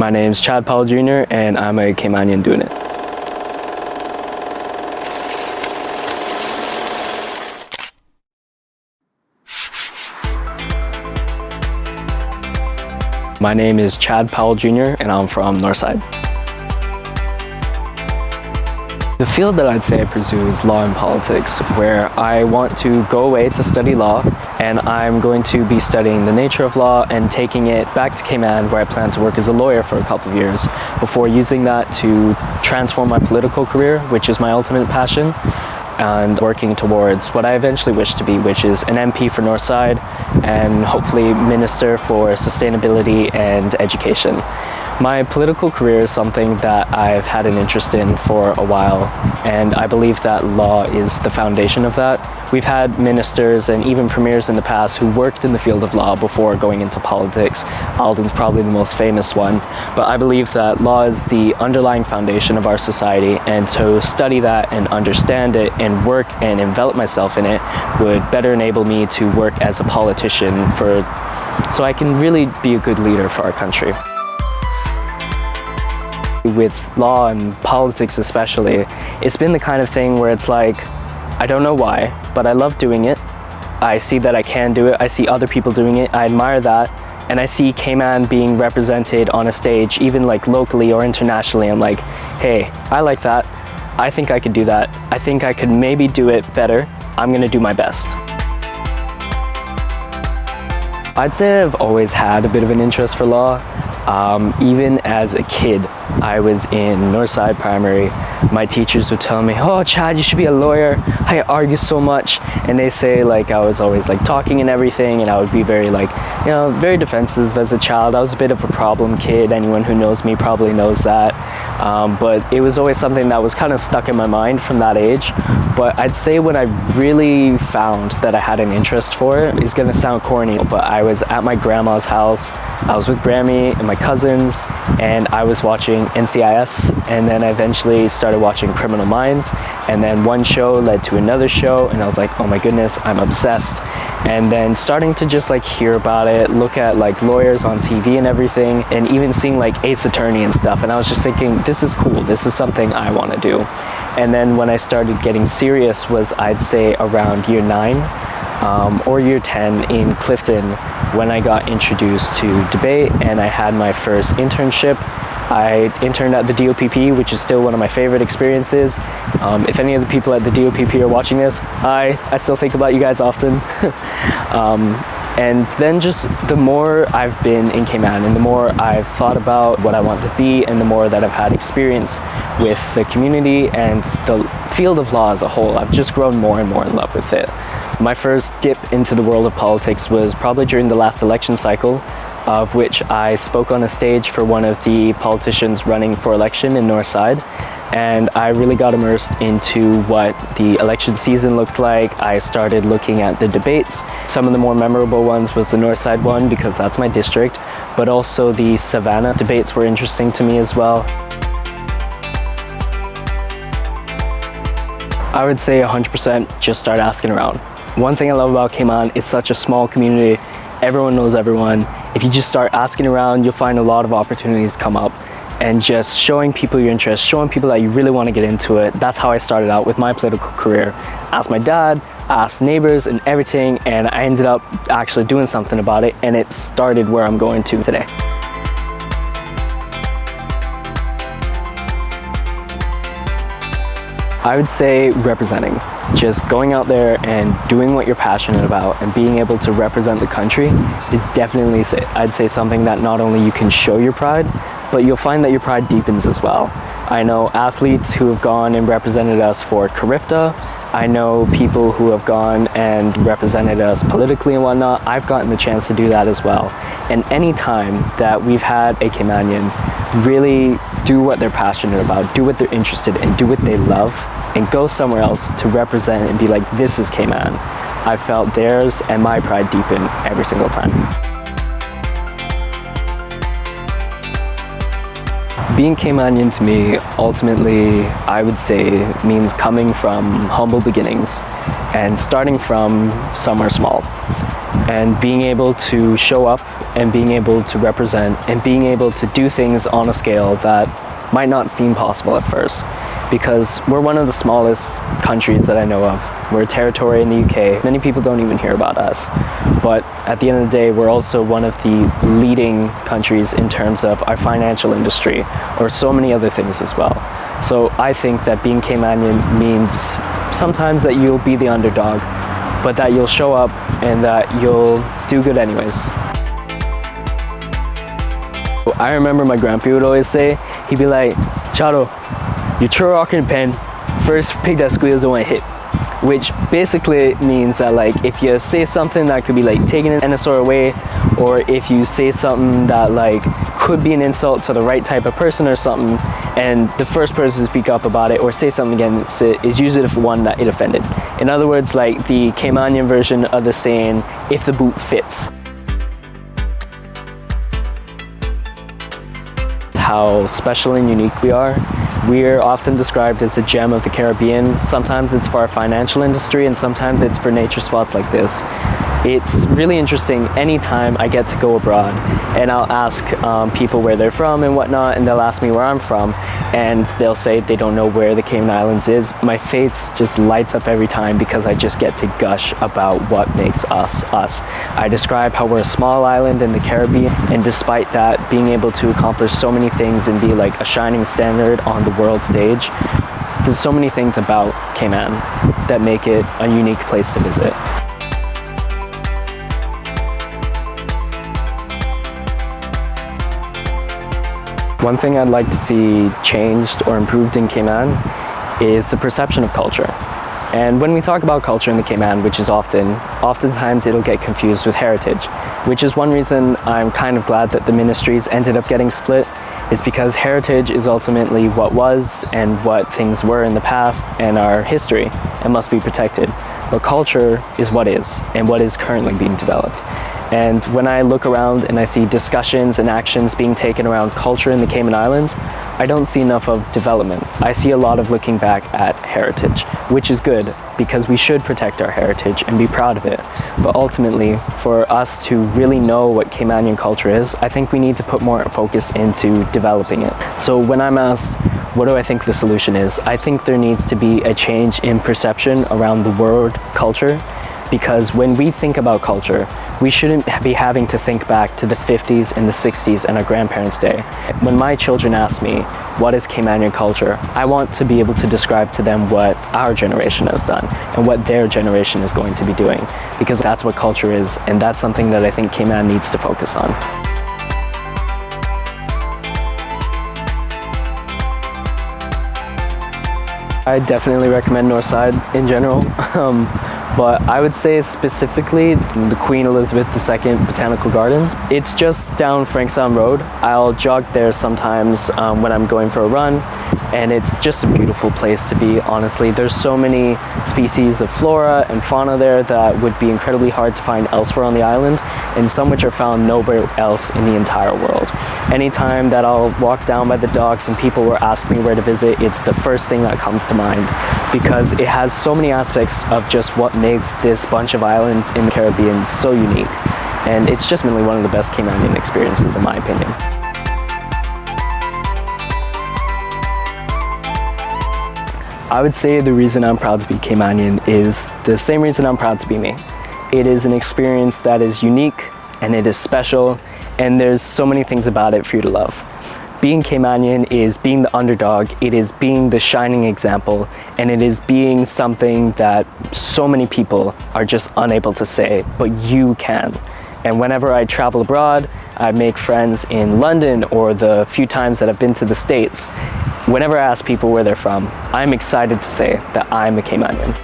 My name is Chad Powell Jr. and I'm a Caymanian doing it. My name is Chad Powell Jr. and I'm from Northside. The field that I'd say I pursue is law and politics, where I want to go away to study law, and I'm going to be studying the nature of law and taking it back to Cayman, where I plan to work as a lawyer for a couple of years before using that to transform my political career, which is my ultimate passion, and working towards what I eventually wish to be, which is an MP for Northside and hopefully Minister for Sustainability and Education. My political career is something that I've had an interest in for a while, and I believe that law is the foundation of that. We've had ministers and even premiers in the past who worked in the field of law before going into politics. Alden's probably the most famous one, but I believe that law is the underlying foundation of our society, and to study that and understand it and work and envelop myself in it would better enable me to work as a politician so I can really be a good leader for our country. With law and politics especially, it's been the kind of thing where it's like, I don't know why, but I love doing it. I see that I can do it. I see other people doing it. I admire that. And I see Cayman being represented on a stage, even like locally or internationally. I'm like, hey, I like that. I think I could do that. I think I could maybe do it better. I'm gonna do my best. I'd say I've always had a bit of an interest for law. Even as a kid, I was in Northside Primary. My teachers would tell me, oh, Chad, you should be a lawyer. I argue so much. And they say like I was always like talking and everything, and I would be very like, very defensive as a child. I was a bit of a problem kid. Anyone who knows me probably knows that. But it was always something that was kind of stuck in my mind from that age. But I'd say when I really found that I had an interest for it, it's gonna sound corny, but I was at my grandma's house. I was with Grammy and my cousins, and I was watching NCIS, and then I eventually started watching Criminal Minds, and then one show led to another show, and I was like, oh my goodness, I'm obsessed. And then starting to just like hear about it, look at like lawyers on TV and everything, and even seeing like Ace Attorney and stuff, and I was just thinking, this is cool, this is something I want to do. And then when I started getting serious was, I'd say, around year 9 or year 10 in Clifton, when I got introduced to debate and I had my first internship. I interned at the DOPP, which is still one of my favorite experiences. If any of the people at the DOPP are watching this, I still think about you guys often. And then just the more I've been in Cayman and the more I've thought about what I want to be and the more that I've had experience with the community and the field of law as a whole, I've just grown more and more in love with it. My first dip into the world of politics was probably during the last election cycle, of which I spoke on a stage for one of the politicians running for election in Northside. And I really got immersed into what the election season looked like. I started looking at the debates. Some of the more memorable ones was the Northside one, because that's my district, but also the Savannah debates were interesting to me as well. I would say 100% just start asking around. One thing I love about Cayman, it's such a small community. Everyone knows everyone. If you just start asking around, you'll find a lot of opportunities come up. And just showing people your interest, showing people that you really want to get into it. That's how I started out with my political career. Asked my dad, asked neighbors and everything, and I ended up actually doing something about it, and it started where I'm going to today. I would say representing. Just going out there and doing what you're passionate about and being able to represent the country is definitely, I'd say, something that not only you can show your pride, but you'll find that your pride deepens as well. I know athletes who have gone and represented us for Carifta. I know people who have gone and represented us politically and whatnot. I've gotten the chance to do that as well. And any time that we've had a Caymanian really do what they're passionate about, do what they're interested in, do what they love, and go somewhere else to represent and be like, this is Cayman, I felt theirs and my pride deepen every single time. Being Caymanian to me, ultimately, I would say, means coming from humble beginnings and starting from somewhere small and being able to show up and being able to represent and being able to do things on a scale that might not seem possible at first, because we're one of the smallest countries that I know of. We're a territory in the UK. Many people don't even hear about us, but at the end of the day, we're also one of the leading countries in terms of our financial industry, or so many other things as well. So I think that being Caymanian means sometimes that you'll be the underdog, but that you'll show up and that you'll do good anyways. I remember my grandpa would always say, he'd be like, Chado, you throw a rock in the pen, first pick that squeals and one hit. Which basically means that, like, if you say something that could be like taken in any sort of way, or if you say something that like could be an insult to the right type of person or something, and the first person to speak up about it or say something against it is usually the one that it offended. In other words, like the Caymanian version of the saying, if the boot fits. How special and unique we are. We're often described as a gem of the Caribbean. Sometimes it's for our financial industry and sometimes it's for nature spots like this. It's really interesting anytime I get to go abroad and I'll ask people where they're from and whatnot, and they'll ask me where I'm from and they'll say they don't know where the Cayman Islands is. My face just lights up every time because I just get to gush about what makes us us. I describe how we're a small island in the Caribbean, and despite that, being able to accomplish so many things and be like a shining standard on the world stage. There's so many things about Cayman that make it a unique place to visit. One thing I'd like to see changed or improved in Cayman is the perception of culture. And when we talk about culture in the Cayman, which is oftentimes it'll get confused with heritage, which is one reason I'm kind of glad that the ministries ended up getting split, is because heritage is ultimately what was and what things were in the past and our history and must be protected. But culture is what is and what is currently being developed. And when I look around and I see discussions and actions being taken around culture in the Cayman Islands, I don't see enough of development. I see a lot of looking back at heritage, which is good because we should protect our heritage and be proud of it. But ultimately, for us to really know what Caymanian culture is, I think we need to put more focus into developing it. So when I'm asked, what do I think the solution is? I think there needs to be a change in perception around the word culture, because when we think about culture, we shouldn't be having to think back to the 50s and the 60s and our grandparents' day. When my children ask me, what is Caymanian culture? I want to be able to describe to them what our generation has done and what their generation is going to be doing, because that's what culture is, and that's something that I think Cayman needs to focus on. I definitely recommend Northside in general. But I would say specifically the Queen Elizabeth II Botanical Gardens. It's just down Frankstown Road. I'll jog there sometimes when I'm going for a run, and it's just a beautiful place to be, honestly. There's so many species of flora and fauna there that would be incredibly hard to find elsewhere on the island, and some which are found nowhere else in the entire world. Anytime that I'll walk down by the docks and people will ask me where to visit, it's the first thing that comes to mind, because it has so many aspects of just what makes this bunch of islands in the Caribbean so unique. And it's just really one of the best Caymanian experiences, in my opinion. I would say the reason I'm proud to be Caymanian is the same reason I'm proud to be me. It is an experience that is unique and it is special, and there's so many things about it for you to love. Being Caymanian is being the underdog, it is being the shining example, and it is being something that so many people are just unable to say, but you can. And whenever I travel abroad, I make friends in London, or the few times that I've been to the States, whenever I ask people where they're from, I'm excited to say that I'm a Caymanian.